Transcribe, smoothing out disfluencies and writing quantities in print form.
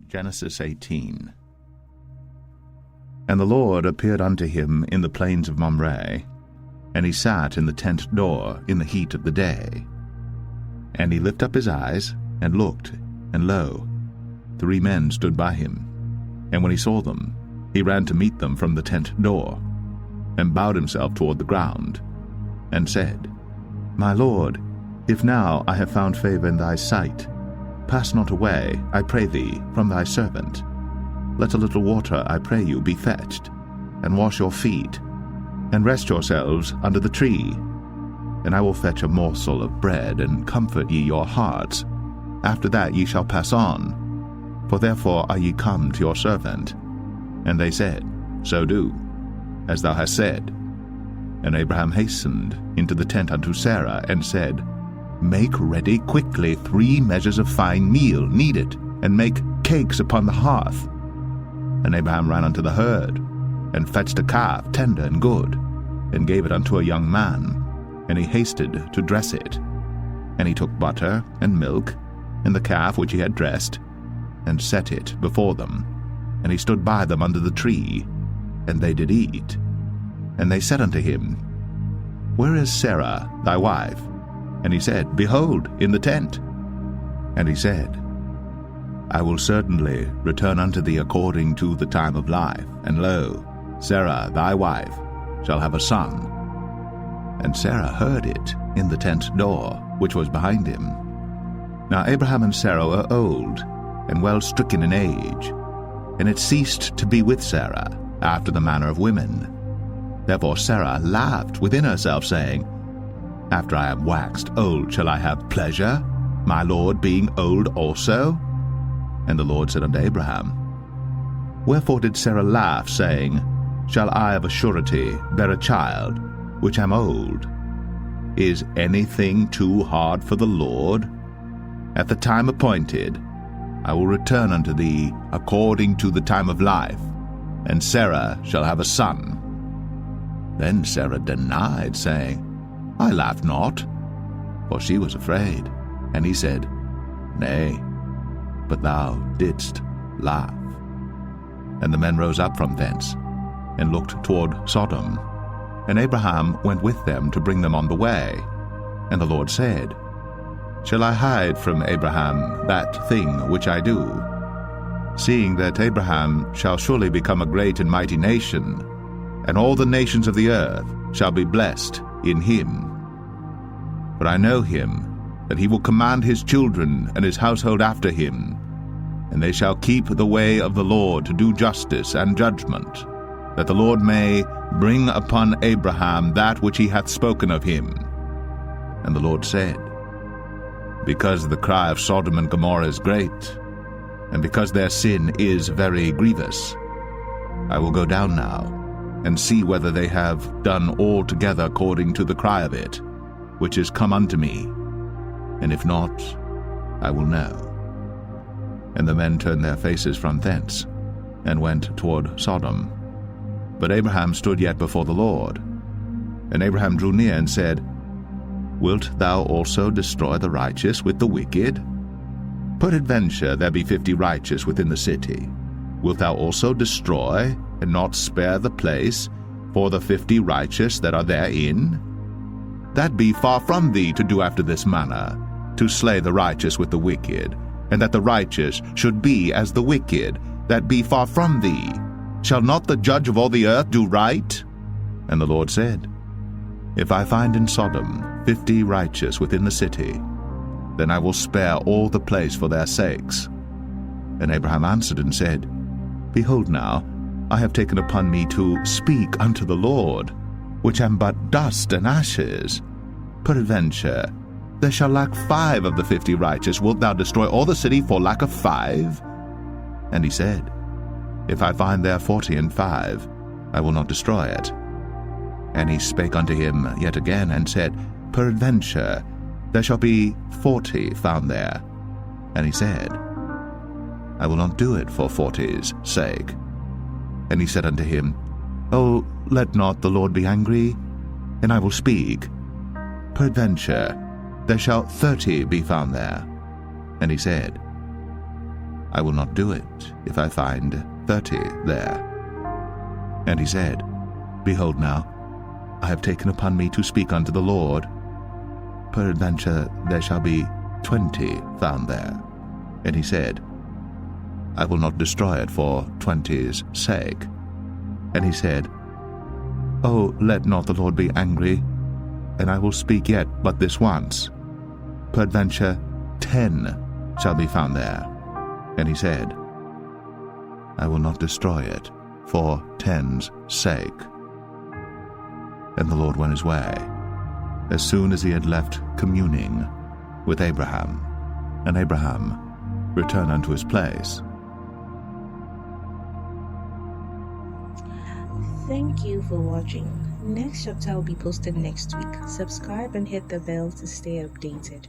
Genesis 18. And the Lord appeared unto him in the plains of Mamre, and he sat in the tent door in the heat of the day. And he lifted up his eyes, and looked, and lo, 3 men stood by him. And when he saw them, he ran to meet them from the tent door, and bowed himself toward the ground, and said, My Lord, if now I have found favor in thy sight, pass not away, I pray thee, from thy servant. Let a little water, I pray you, be fetched, and wash your feet, and rest yourselves under the tree. And I will fetch a morsel of bread, and comfort ye your hearts. After that ye shall pass on, for therefore are ye come to your servant. And they said, So do, as thou hast said. And Abraham hastened into the tent unto Sarah, and said, Make ready quickly 3 measures of fine meal, knead it, and make cakes upon the hearth. And Abraham ran unto the herd, and fetched a calf tender and good, and gave it unto a young man, and he hasted to dress it. And he took butter and milk, and the calf which he had dressed, and set it before them. And he stood by them under the tree, and they did eat. And they said unto him, Where is Sarah thy wife? And he said, Behold, in the tent. And he said, I will certainly return unto thee according to the time of life, and lo, Sarah thy wife shall have a son. And Sarah heard it in the tent door, which was behind him. Now Abraham and Sarah were old, and well stricken in age, and it ceased to be with Sarah after the manner of women. Therefore Sarah laughed within herself, saying, After I am waxed old shall I have pleasure, my Lord being old also? And the Lord said unto Abraham, Wherefore did Sarah laugh, saying, Shall I of a surety bear a child, which am old? Is anything too hard for the Lord? At the time appointed I will return unto thee according to the time of life, and Sarah shall have a son. Then Sarah denied, saying, I laughed not, for she was afraid. And he said, Nay, but thou didst laugh. And the men rose up from thence, and looked toward Sodom. And Abraham went with them to bring them on the way. And the Lord said, Shall I hide from Abraham that thing which I do? Seeing that Abraham shall surely become a great and mighty nation, and all the nations of the earth shall be blessed in him. For I know him, that he will command his children and his household after him, and they shall keep the way of the Lord to do justice and judgment, that the Lord may bring upon Abraham that which he hath spoken of him. And the Lord said, Because the cry of Sodom and Gomorrah is great, and because their sin is very grievous, I will go down now, and see whether they have done altogether according to the cry of it, which is come unto me, and if not, I will know. And the men turned their faces from thence, and went toward Sodom. But Abraham stood yet before the Lord. And Abraham drew near and said, Wilt thou also destroy the righteous with the wicked? Peradventure there be 50 righteous within the city. Wilt thou also destroy, and not spare the place, for the 50 righteous that are therein? That be far from thee to do after this manner, to slay the righteous with the wicked, and that the righteous should be as the wicked, that be far from thee. Shall not the judge of all the earth do right? And the Lord said, If I find in Sodom 50 righteous within the city, then I will spare all the place for their sakes. And Abraham answered and said, Behold now, I have taken upon me to speak unto the Lord, which am but dust and ashes. Peradventure, there shall lack 5 of the 50 righteous. Wilt thou destroy all the city for lack of 5? And he said, If I find there 40 and 5, I will not destroy it. And he spake unto him yet again, and said, Peradventure, there shall be 40 found there. And he said, I will not do it for 40's sake. And he said unto him, Oh, let not the Lord be angry, and I will speak. Peradventure, there shall 30 be found there. And he said, I will not do it if I find 30 there. And he said, Behold now, I have taken upon me to speak unto the Lord. Peradventure there shall be 20 found there. And he said, I will not destroy it for 20's sake. And he said, Oh, let not the Lord be angry, and I will speak yet but this once. Peradventure 10 shall be found there. And he said, I will not destroy it for 10's sake. And the Lord went his way, as soon as he had left communing with Abraham. And Abraham returned unto his place. Thank you for watching. Next chapter will be posted next week. Subscribe and hit the bell to stay updated.